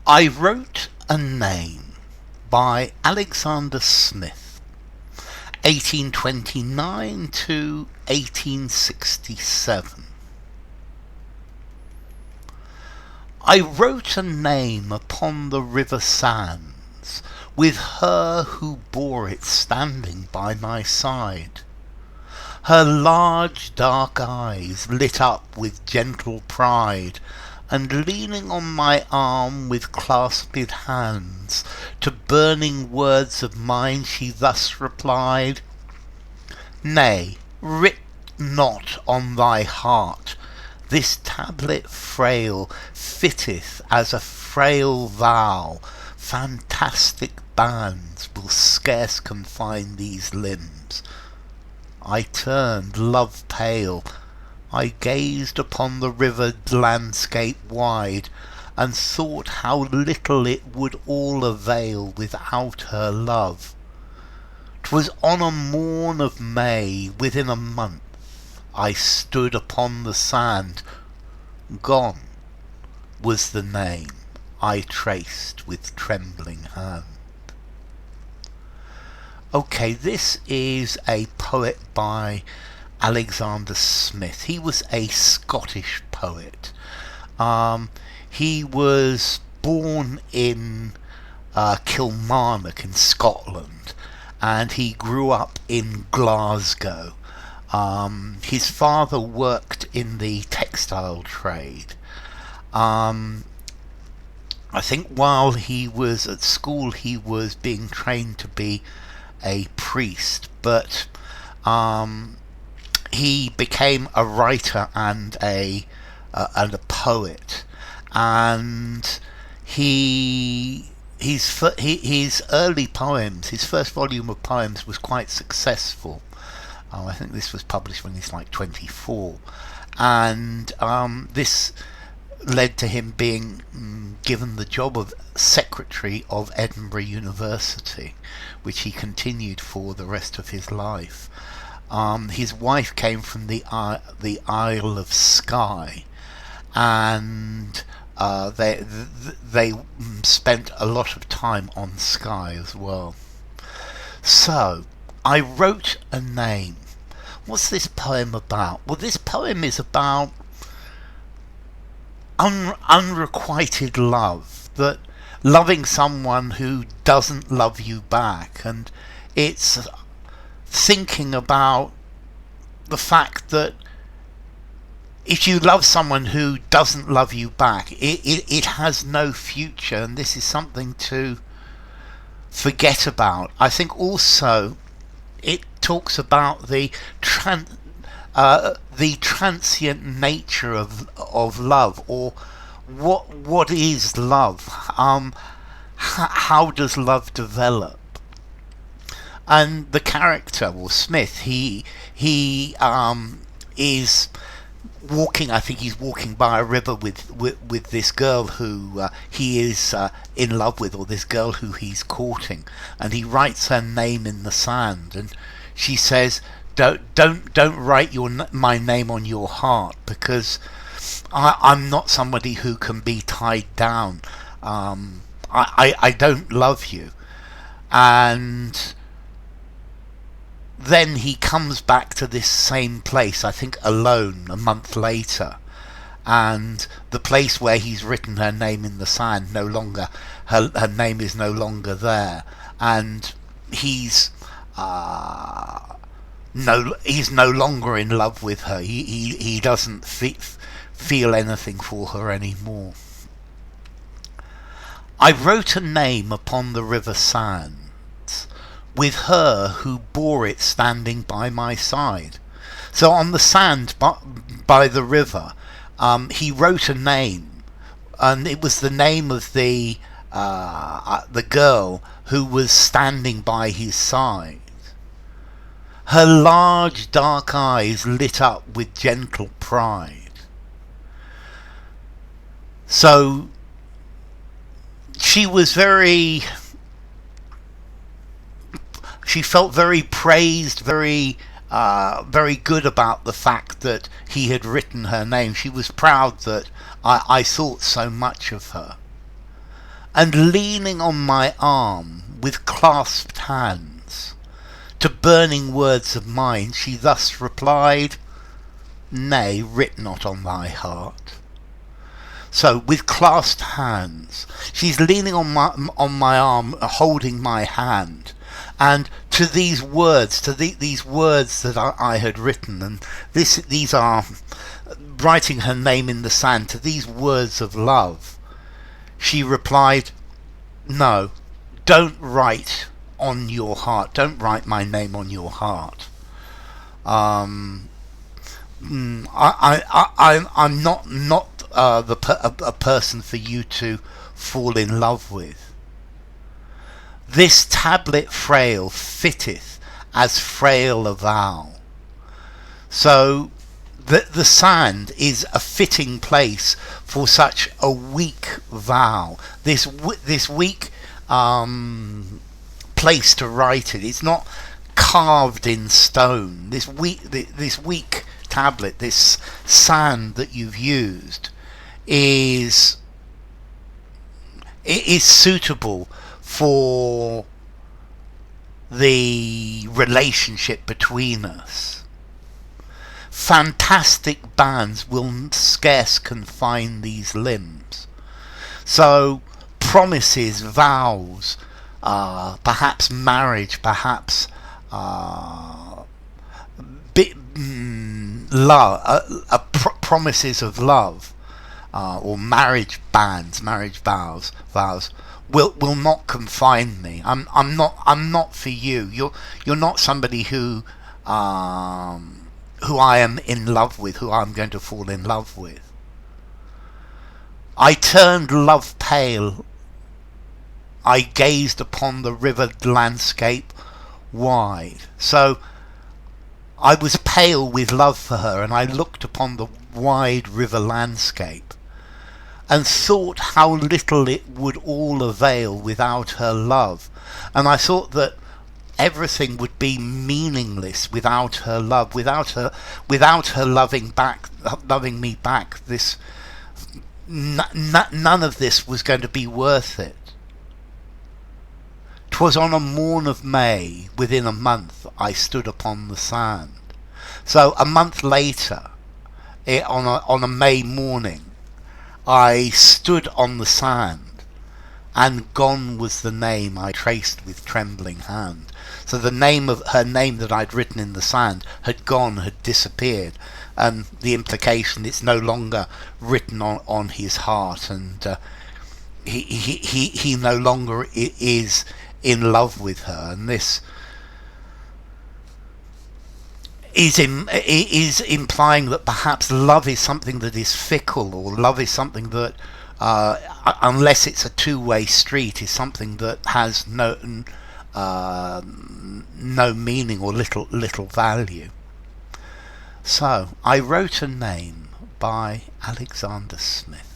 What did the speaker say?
I Wrote a Name by Alexander Smith, 1829 to 1867. I wrote a name upon the river sands, with her who bore it standing by my side. Her large dark eyes lit up with gentle pride, and leaning on my arm with clasped hands, to burning words of mine she thus replied, "Nay, writ not on thy heart, this tablet frail fitteth as a frail vow, fantastic bands will scarce confine these limbs." I turned, love pale, I gazed upon the river'd landscape wide, and thought how little it would all avail without her love. 'Twas on a morn of May, within a month, I stood upon the sand. Gone was the name I traced with trembling hand. Okay, this is a poet by Alexander Smith. He was a Scottish poet. He was born in Kilmarnock in Scotland, and he grew up in Glasgow. His father worked in the textile trade. I think while he was at school he was being trained to be a priest, but he became a writer and a poet, and his early poems, his first volume of poems, was quite successful. I think this was published when he's like 24, and this led to him being given the job of secretary of Edinburgh University, which he continued for the rest of his life. His wife came from the Isle of Skye, and they spent a lot of time on Skye as well. So, I wrote a name. What's this poem about? Well, this poem is about unrequited love, that loving someone who doesn't love you back, and it's thinking about the fact that if you love someone who doesn't love you back, it has no future, and this is something to forget about. I think also it talks about the transient nature of love, or what is love? How does love develop? And the character, or Smith, he is walking. I think he's walking by a river with this girl who he is in love with, or this girl who he's courting, and he writes her name in the sand, and she says, Don't write my name on your heart, because I'm not somebody who can be tied down. I don't love you." And then he comes back to this same place, I think alone, a month later, and the place where he's written her name in the sand, her name is no longer there, and he's no longer in love with her. He doesn't feel anything for her anymore. I wrote a name upon the river sands, with her who bore it standing by my side. So on the sand by the river, he wrote a name, and it was the name of the girl who was standing by his side. Her large dark eyes lit up with gentle pride. So she felt very praised, very good about the fact that he had written her name. She was proud that I thought so much of her. and leaning on my arm with clasped hands, to burning words of mine she thus replied, nay, writ not on thy heart. So, with clasped hands, she's leaning on my arm, holding my hand, and to these words, these words that I had written, and these are writing her name in the sand, to these words of love, she replied, no, don't write on your heart, don't write my name on your heart. I'm not a person for you to fall in love with. This tablet frail fitteth as frail avail. So the sand is a fitting place for such a weak vow. This weak place to write it. It's not carved in stone. This weak tablet, this sand that you've used, is suitable for the relationship between us. Fantastic bands will scarce confine these limbs. So promises, vows, perhaps marriage, perhaps promises of love, or marriage bands, marriage vows will not confine me. I'm not for you. You're not somebody who I am in love with, who I'm going to fall in love with. I turned love pale. I gazed upon the river landscape wide. So I was pale with love for her, and I looked upon the wide river landscape and thought how little it would all avail without her love. And I thought that everything would be meaningless without her love, without her loving me back. None of this was going to be worth it. 'Twas on a morn of May, within a month I stood upon the sand. So a month later, on a May morning, I stood on the sand, and gone was the name I traced with trembling hand. So the name of her name that I'd written in the sand had gone, had disappeared, and the implication, it's no longer written on his heart, and he no longer is in love with her. And this is implying that perhaps love is something that is fickle, or love is something that, unless it's a two-way street, is something that has no meaning or little value. So I wrote a name by Alexander Smith.